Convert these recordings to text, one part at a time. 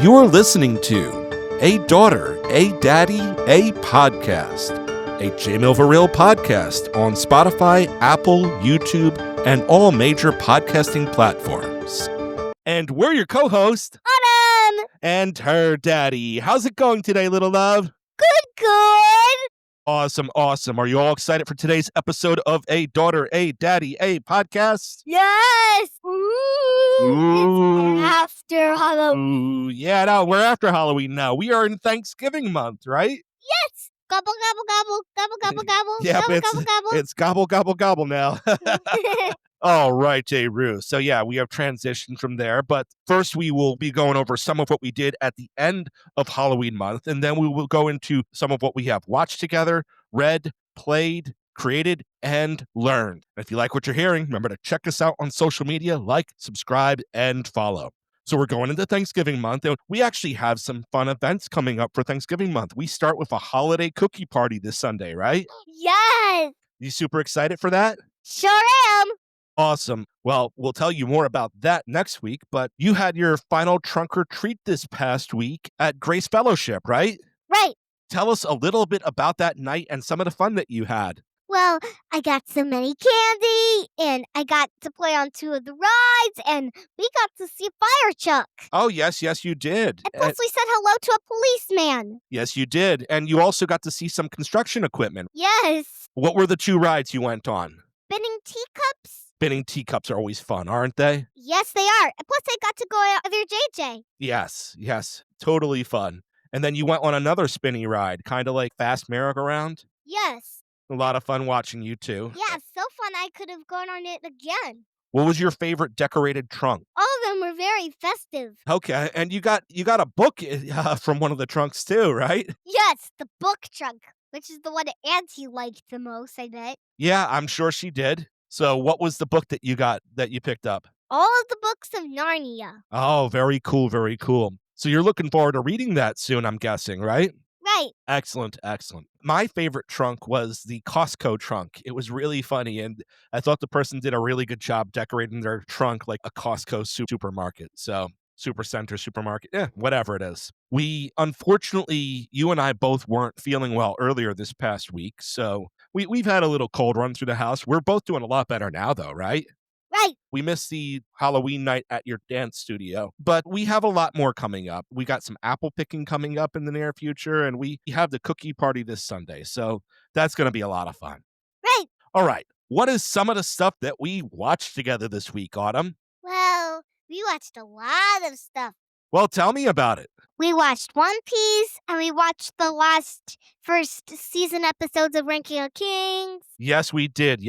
You're listening to A Daughter, A Daddy, A Podcast, a Jamil Varil podcast on Spotify, Apple, YouTube, and all major podcasting platforms. And we're your co-host, Autumn! And her daddy. How's it going today, little love? Good. Awesome. Are you all excited for today's episode of A Daughter, A Daddy, A Podcast? Yes! It's after Halloween. Ooh, yeah, no, we're after Halloween now. We are in Thanksgiving month, right? Yes! Gobble, gobble, gobble, gobble, gobble, gobble, Yeah, gobble, gobble, gobble. it's gobble, gobble, gobble now. All right, J. Rue. So yeah, we have transitioned from there, but first we will be going over some of what we did at the end of Halloween month, and then we will go into some of what we have watched together, read, played, created, and learned. If you like what you're hearing, remember to check us out on social media, like, subscribe, and follow. So we're going into Thanksgiving month, and we actually have some fun events coming up for Thanksgiving month. We start with a holiday cookie party this Sunday, right? Yes! You super excited for that? Sure am! Awesome. Well, we'll tell you more about that next week, but you had your final trunk or treat this past week at Grace Fellowship, right? Right. Tell us a little bit about that night and some of the fun that you had. Well, I got some mini candy, and I got to play on 2 of the rides, and we got to see a fire truck. Oh, yes, you did. And plus we said hello to a policeman. Yes, you did. And you also got to see some construction equipment. Yes. What were the 2 rides you went on? Spinning teacups. Spinning teacups are always fun, aren't they? Yes, they are. And plus I got to go out with your JJ. Yes. Totally fun. And then you went on another spinny ride, kind of like fast merry-go-round. Yes. A lot of fun watching you two. Yeah, so fun I could have gone on it again. What was your favorite decorated trunk? All of them were very festive. Okay, and you got a book from one of the trunks too, right? Yes, the book trunk, which is the one that Auntie liked the most, I bet. Yeah, I'm sure she did. So what was the book that you picked up? All of the books of Narnia. Oh, very cool. So you're looking forward to reading that soon, I'm guessing, right? Right. Excellent. My favorite trunk was the Costco trunk. It was really funny, and I thought the person did a really good job decorating their trunk like a Costco supermarket. So, supermarket, whatever it is. Unfortunately, you and I both weren't feeling well earlier this past week, so we've had a little cold run through the house. We're both doing a lot better now, though, right? Right. We missed the Halloween night at your dance studio, but we have a lot more coming up. We got some apple picking coming up in the near future, and we have the cookie party this Sunday, so that's going to be a lot of fun. Right. All right. What is some of the stuff that we watched together this week, Autumn? Well, we watched a lot of stuff. Well, tell me about it. We watched One Piece, and we watched the first season episodes of Ranking of Kings. Yes, we did.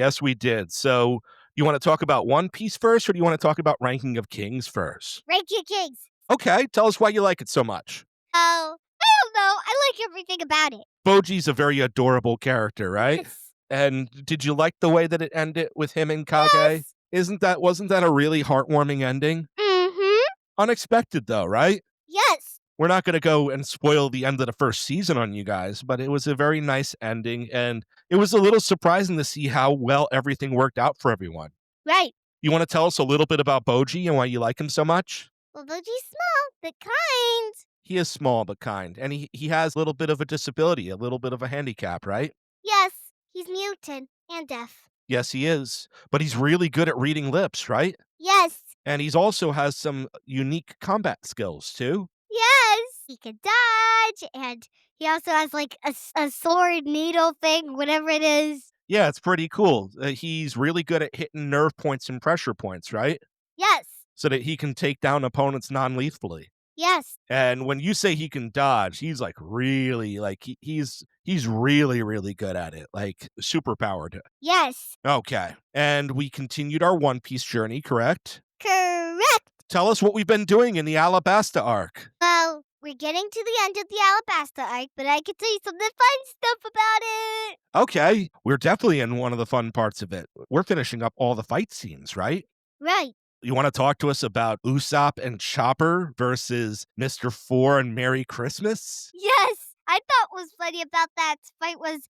So you want to talk about One Piece first, or do you want to talk about Ranking of Kings first? Ranking of Kings. Okay, tell us why you like it so much. Oh, I don't know. I like everything about it. Bojji's a very adorable character, right? Yes. And did you like the way that it ended with him and Kage? Yes. Wasn't that a really heartwarming ending? Mm-hmm. Unexpected though, right? Yes. We're not going to go and spoil the end of the first season on you guys, but it was a very nice ending, and it was a little surprising to see how well everything worked out for everyone. Right. You want to tell us a little bit about Bojji and why you like him so much? Well, Bojji's small, but kind. He is small but kind, and he has a little bit of a disability, a little bit of a handicap, right? Yes, he's mutant and deaf. Yes, he is, but he's really good at reading lips, right? Yes. And he's also has some unique combat skills, too. Yes. He can dodge, and he also has like a sword needle thing, whatever it is. Yeah, it's pretty cool. He's really good at hitting nerve points and pressure points, right? Yes. So that he can take down opponents non-lethally. Yes. And when you say he can dodge, he's like really, like he's really, really good at it, like super powered. Yes. Okay. And we continued our One Piece journey, correct? Correct. Tell us what we've been doing in the Alabasta arc. Well, we're getting to the end of the Alabasta arc, but I can tell you some of the fun stuff about it. Okay. We're definitely in one of the fun parts of it. We're finishing up all the fight scenes, right? Right. You want to talk to us about Usopp and Chopper versus Mr. Four and Merry Christmas? Yes. I thought what was funny about that fight was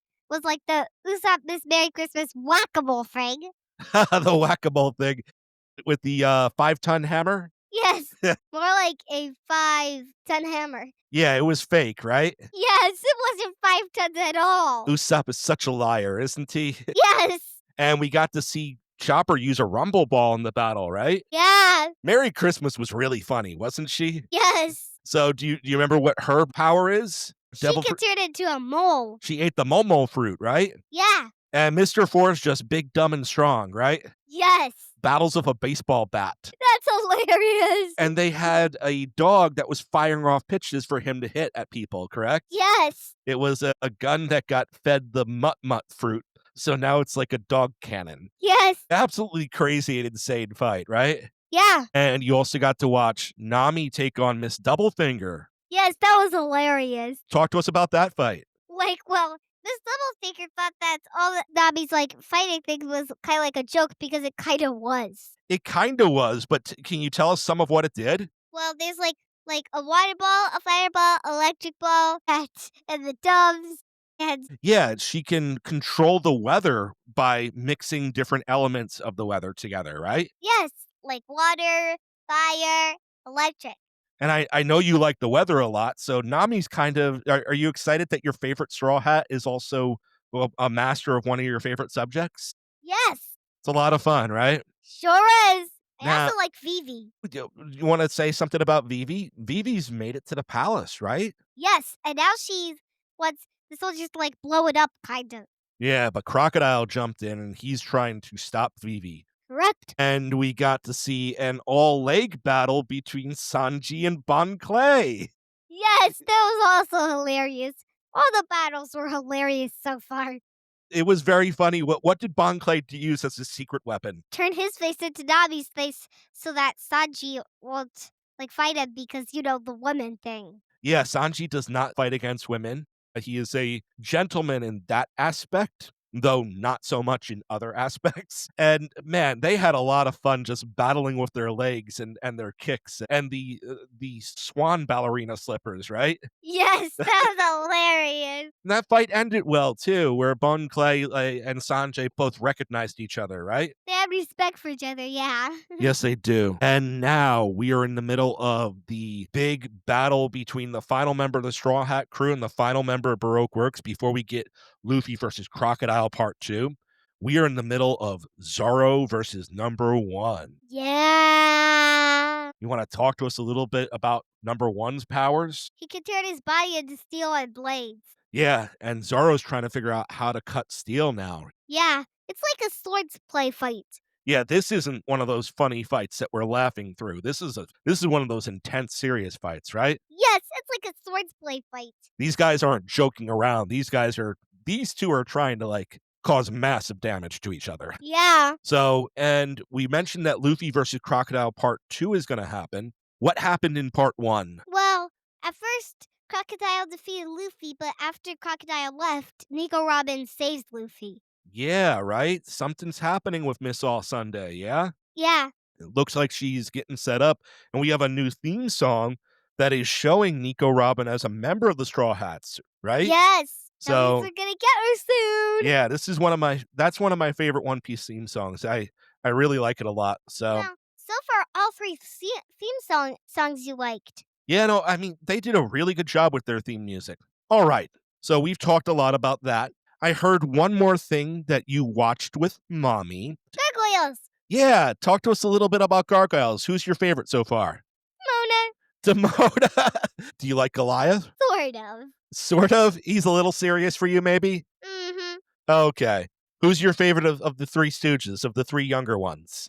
like the Usopp Miss Merry Christmas whack-a-mole thing. The whack-a-mole thing with the 5-ton hammer? Yes. More like a 5-ton hammer. Yeah, it was fake, right? Yes, it wasn't 5 tons at all. Usopp is such a liar, isn't he? Yes. And we got to see Chopper use a rumble ball in the battle, right? Yeah. Merry Christmas was really funny, wasn't she? Yes. So do you remember what her power is? She can turn into a mole. She ate the momo fruit, right? Yeah. And Mr. Four's just big, dumb, and strong, right? Yes. Battles of a baseball bat. That's hilarious. And they had a dog that was firing off pitches for him to hit at people, correct? Yes. It was a gun that got fed the mut fruit. So now it's like a dog cannon. Yes. Absolutely crazy and insane fight, right? Yeah. And you also got to watch Nami take on Miss Doublefinger. Yes, that was hilarious. Talk to us about that fight. This little figure thought that all that Nami's fighting thing was kind of like a joke because it kind of was. It kind of was, but can you tell us some of what it did? Well, there's like a water ball, a fireball, electric ball, and the doves, and Yeah, she can control the weather by mixing different elements of the weather together, right? yes, like water, fire, electric. And I know you like the weather a lot, so Nami's kind of are you excited that your favorite Straw Hat is also, well, a master of one of your favorite subjects? Yes, It's a lot of fun, right? sure is. I Now, also like Vivi. you wanna say something about Vivi? Vivi's made it to the palace, right? Yes, and now she wants the soldiers to blow it up, kind of. Yeah, but Crocodile jumped in, and he's trying to stop Vivi. Correct. And we got to see an all-leg battle between Sanji and Bon Clay. Yes, that was also hilarious. All the battles were hilarious so far. It was very funny. What did Bon Clay use as his secret weapon? Turn his face into Nami's face so that Sanji won't fight him because the woman thing. Yeah, Sanji does not fight against women. He is a gentleman in that aspect, though not so much in other aspects. And man, they had a lot of fun just battling with their legs and their kicks and the swan ballerina slippers, right? Yes, that was hilarious. And that fight ended well too, where Bon Clay and Sanjay both recognized each other, right? They have respect for each other, yeah. Yes, they do. And now we are in the middle of the big battle between the final member of the Straw Hat crew and the final member of Baroque Works before we get Luffy versus Crocodile Part 2. We are in the middle of Zoro versus number one. Yeah. You want to talk to us a little bit about number one's powers? He can turn his body into steel and blades. Yeah, and Zoro's trying to figure out how to cut steel now. Yeah, it's like a swords play fight. Yeah, this isn't one of those funny fights that we're laughing through. This is one of those intense, serious fights, right? Yes, it's like a swords play fight. These guys aren't joking around. These two are trying to cause massive damage to each other. Yeah. So, and we mentioned that Luffy versus Crocodile Part 2 is going to happen. What happened in Part 1? Well, at first, Crocodile defeated Luffy, but after Crocodile left, Nico Robin saves Luffy. Yeah, right? Something's happening with Miss All Sunday, yeah? Yeah. It looks like she's getting set up, and we have a new theme song that is showing Nico Robin as a member of the Straw Hats, right? Yes. So that means we're gonna get her soon. yeah, that's one of my favorite One Piece theme songs. I really like it a lot. So Now, so far, all three songs you liked. yeah, no, I mean they did a really good job with their theme music. All right, so we've talked a lot about that. I heard one more thing that you watched with mommy. Gargoyles. Yeah, talk to us a little bit about Gargoyles. Who's your favorite so far? Mona. Demona. Do you like Goliath? Sort of. Sort of. He's a little serious for you, maybe? Mm-hmm. Okay. Who's your favorite of the Three Stooges, of the three younger ones?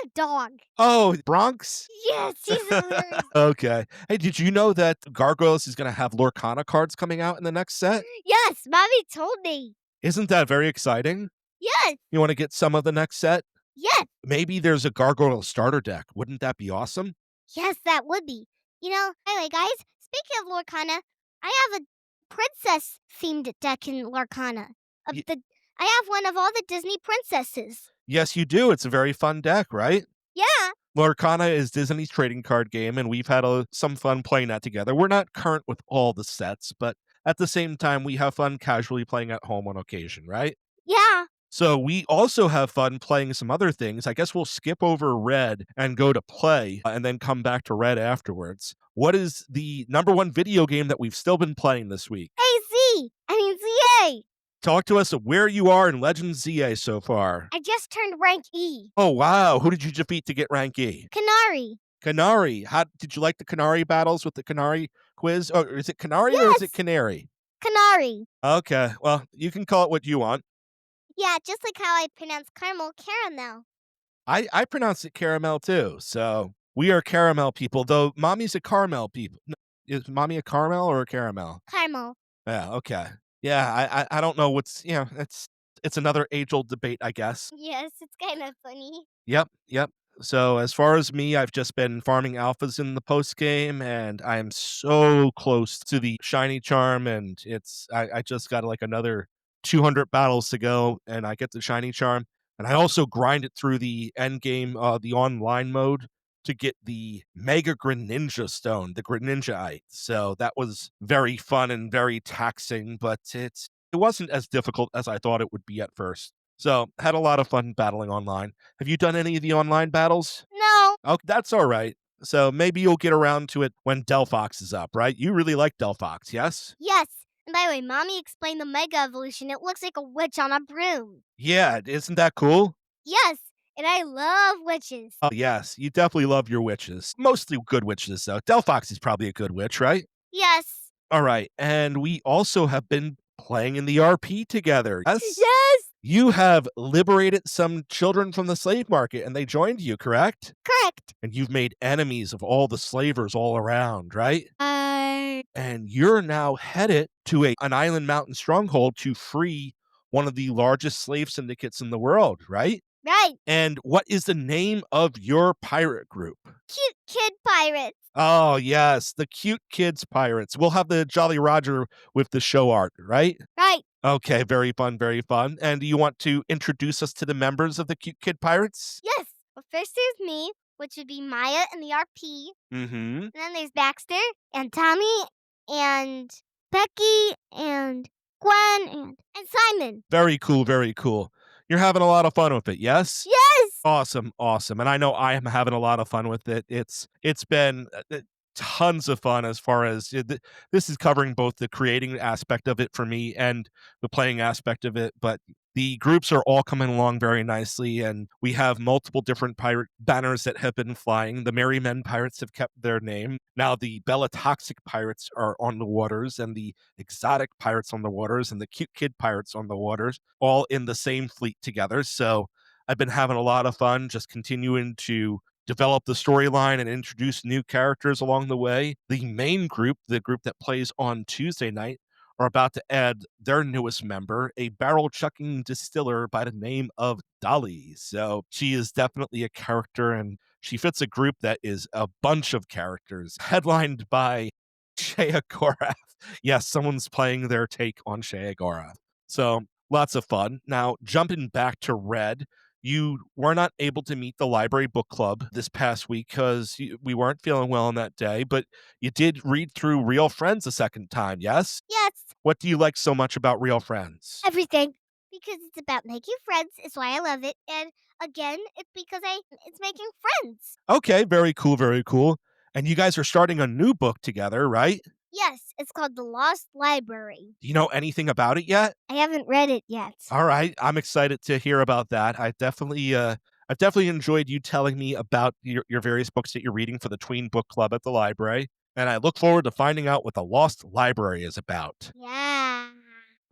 The dog. Oh, Bronx? Yes, he's hilarious. Okay. Hey, did you know that Gargoyles is going to have Lorcana cards coming out in the next set? Yes, Mommy told me. Isn't that very exciting? Yes. You want to get some of the next set? Yes. Maybe there's a Gargoyle starter deck. Wouldn't that be awesome? Yes, that would be. Anyway, guys, speaking of Lorcana, I have a princess-themed deck in Lorcana. I have one of all the Disney princesses. Yes, you do. It's a very fun deck, right? Yeah. Lorcana is Disney's trading card game, and we've had some fun playing that together. We're not current with all the sets, but at the same time, we have fun casually playing at home on occasion, right? Yeah. So we also have fun playing some other things. I guess we'll skip over red and go to play and then come back to red afterwards. What is the number one video game that we've still been playing this week? ZA. Talk to us of where you are in Legend ZA so far. I just turned rank E. Oh, wow. Who did you defeat to get rank E? Canary. Canary. How did you like the Canary battles with the Canary quiz? Or is it Canary or is it Yes. Canary? Canary. Okay. Well, you can call it what you want. Yeah, just like how I pronounce caramel. I pronounce it caramel too. So we are caramel people, though mommy's a caramel people. Is mommy a caramel or a caramel? Caramel. Yeah, okay. Yeah, I don't know what's it's another age-old debate, I guess. Yes, it's kind of funny. Yep, yep. So as far as me, I've just been farming alphas in the post game, and I am so close to the shiny charm, and I just got like another 200 battles to go, and I get the shiny charm, and I also grind it through the end game, the online mode to get the Mega Greninja Stone, the Greninjaite. So that was very fun and very taxing, but it wasn't as difficult as I thought it would be at first. So had a lot of fun battling online. Have you done any of the online battles? No. Oh, that's all right. So maybe you'll get around to it when Delphox is up, right? You really like Delphox, yes? Yes. And by the way, Mommy explained the Mega Evolution. It looks like a witch on a broom. Yeah, isn't that cool? Yes. And I love witches. Oh, yes, you definitely love your witches. Mostly good witches, though. Delphox is probably a good witch, right? Yes. All right. And we also have been playing in the RP together. Yes? Yes. You have liberated some children from the slave market and they joined you, correct? Correct. And you've made enemies of all the slavers all around, right? I. And you're now headed to an island mountain stronghold to free one of the largest slave syndicates in the world, right? Right. And what is the name of your pirate group? Cute Kid Pirates. Oh, yes, the Cute Kids Pirates. We'll have the Jolly Roger with the show art, right? Right. Okay, very fun, very fun. And do you want to introduce us to the members of the Cute Kid Pirates? Yes. Well, first there's me, which would be Maya in the RP. Mm-hmm. And then there's Baxter and Tommy and Becky and Gwen and Simon. Very cool, very cool. You're having a lot of fun with it, yes? Yes. Awesome, awesome. And I know I am having a lot of fun with it. It's been tons of fun as far as this is covering both the creating aspect of it for me and the playing aspect of it, but the groups are all coming along very nicely, and we have multiple different pirate banners that have been flying. The Merry Men Pirates have kept their name. Now the Belatoxic Pirates are on the waters, and the Exotic Pirates on the waters, and the Cute Kid Pirates on the waters, all in the same fleet together. So I've been having a lot of fun just continuing to develop the storyline and introduce new characters along the way. The main group, the group that plays on Tuesday night, are about to add their newest member, a barrel chucking distiller by the name of Dolly. So she is definitely a character, and she fits a group that is a bunch of characters, headlined by Shea Gorath. Yes, someone's playing their take on Shea Gorath. So lots of fun. Now, jumping back to Red, you were not able to meet the library book club this past week because we weren't feeling well on that day, but you did read through Real Friends a second time, yes? Yes. What do you like so much about Real Friends? Everything. Because it's about making friends is why I love it. And again, it's because it's making friends. Okay, very cool, very cool. And you guys are starting a new book together, right? Yes, it's called The Lost Library. Do you know anything about it yet? I haven't read it yet. All right, I'm excited to hear about that. I've definitely enjoyed you telling me about your various books that you're reading for the Tween Book Club at the library, and I look forward to finding out what the Lost Library is about. Yeah.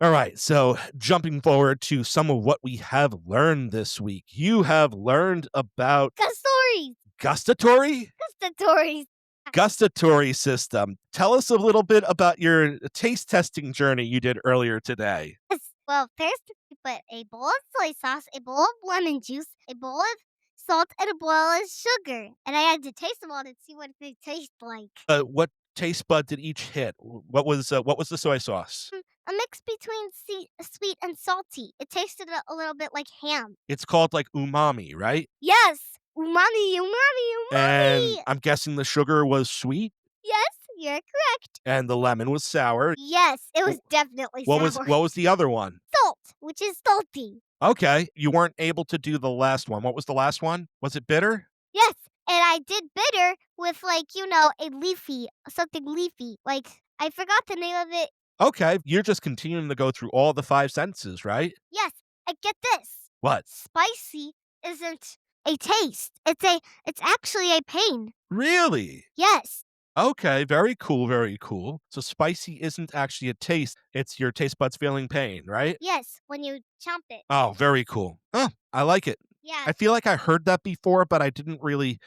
All right, so jumping forward to some of what we have learned this week. You have learned about Stories. Gustatory? Stories. Gustatory system. Tell us a little bit about your taste testing journey you did earlier today. Yes. Well, first we put a bowl of soy sauce, a bowl of lemon juice, a bowl of salt, and a bowl of sugar. And I had to taste them all to see what they taste like. What taste bud did each hit? What was the soy sauce? A mix between sweet and salty. It tasted a little bit like ham. It's called like umami, right? Yes. Umami, umami, And umami. I'm guessing the sugar was sweet Yes, you're correct. and the lemon was sour. Yes, it was definitely What sour. was the other one? Salt, which is salty. Okay, you weren't able to do the last one. What was the last one? Was it bitter? Yes, and I did bitter with a leafy, something leafy. Like I forgot the name of it. Okay, you're just continuing to go through all the 5 senses, right? Yes, and get this. What? Spicy isn't a taste. It's actually a pain. Really? Yes. Okay, very cool, very cool. So spicy isn't actually a taste, it's your taste buds feeling pain, right? Yes, when you chomp it. Oh, very cool. Oh, I like it. Yeah. I feel like I heard that before, but it didn't really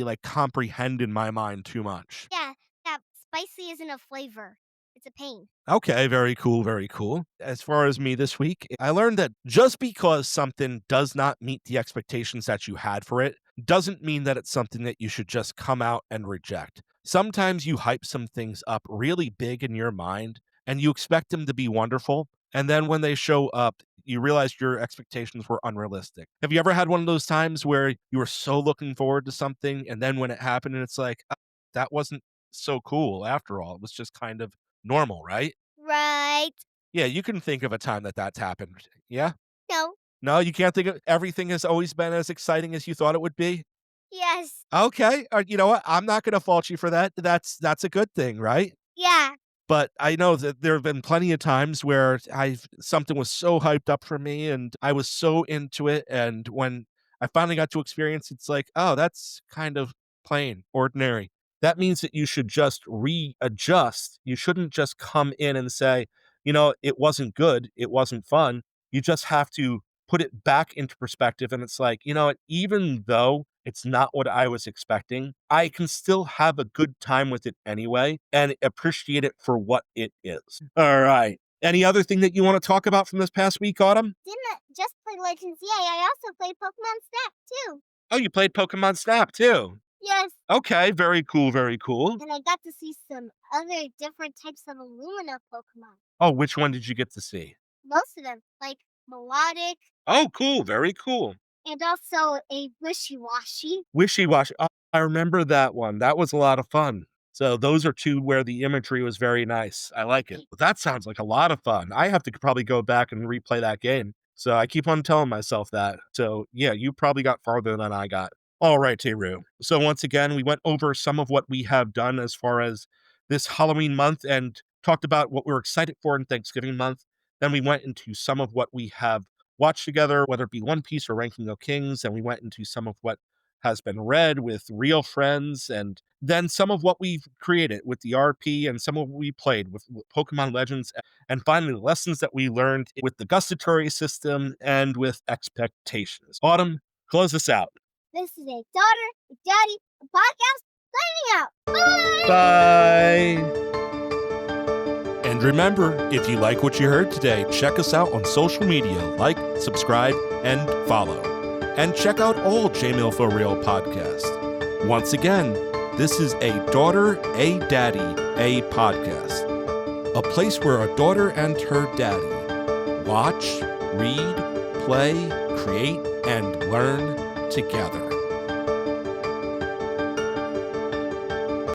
like comprehend in my mind too much. Yeah. Yeah. Spicy isn't a flavor. It's a pain. Okay, very cool, very cool. As far as me this week, I learned that just because something does not meet the expectations that you had for it, doesn't mean that it's something that you should just come out and reject. Sometimes you hype some things up really big in your mind and you expect them to be wonderful. And then when they show up, you realize your expectations were unrealistic. Have you ever had one of those times where you were so looking forward to something and then when it happened, and it's like, that wasn't so cool after all? It was just kind of normal, right? Right. Yeah, you can think of a time that that's happened. Yeah? No. No, you can't think of everything has always been as exciting as you thought it would be? Yes. Okay, you know what? I'm not gonna fault you for that. That's a good thing, right? Yeah. But I know that there have been plenty of times where I've something was so hyped up for me and I was so into it, and when I finally got to experience, it's like, "Oh, that's kind of plain, ordinary." That means that you should just readjust. You shouldn't just come in and say, "It wasn't good, it wasn't fun." You just have to put it back into perspective, and it's like, "You know what? Even though it's not what I was expecting, I can still have a good time with it anyway and appreciate it for what it is." All right. Any other thing that you want to talk about from this past week, Autumn? Didn't I just play Legends? Yeah, I also played Pokemon Snap too. Oh, you played Pokemon Snap too. Yes. Okay, very cool, very cool. And I got to see some other different types of Illumina Pokemon. Oh, which one did you get to see? Most of them, like Melodic Oh, cool, very cool. and also a Wishy-Washy. Wishy-Washy. Oh, I remember that one. That was a lot of fun. So those are 2 where the imagery was very nice. I like it. That sounds like a lot of fun. I have to probably go back and replay that game. So I keep on telling myself that. So yeah, you probably got farther than I got. All right, Teru. So once again, we went over some of what we have done as far as this Halloween month and talked about what we're excited for in Thanksgiving month. Then we went into some of what we have watched together, whether it be One Piece or Ranking of Kings. And we went into some of what has been read with real friends, and then some of what we've created with the RP, and some of what we played with Pokemon Legends, and finally the lessons that we learned with the Gustatory system and with expectations. Autumn, close us out. This is a daughter, a daddy, a podcast signing out. Bye. Bye. And remember, if you like what you heard today, check us out on social media, like, subscribe, and follow. And check out all J-Mail for Real podcasts. Once again, this is a daughter, a daddy, a podcast. A place where a daughter and her daddy watch, read, play, create, and learn together.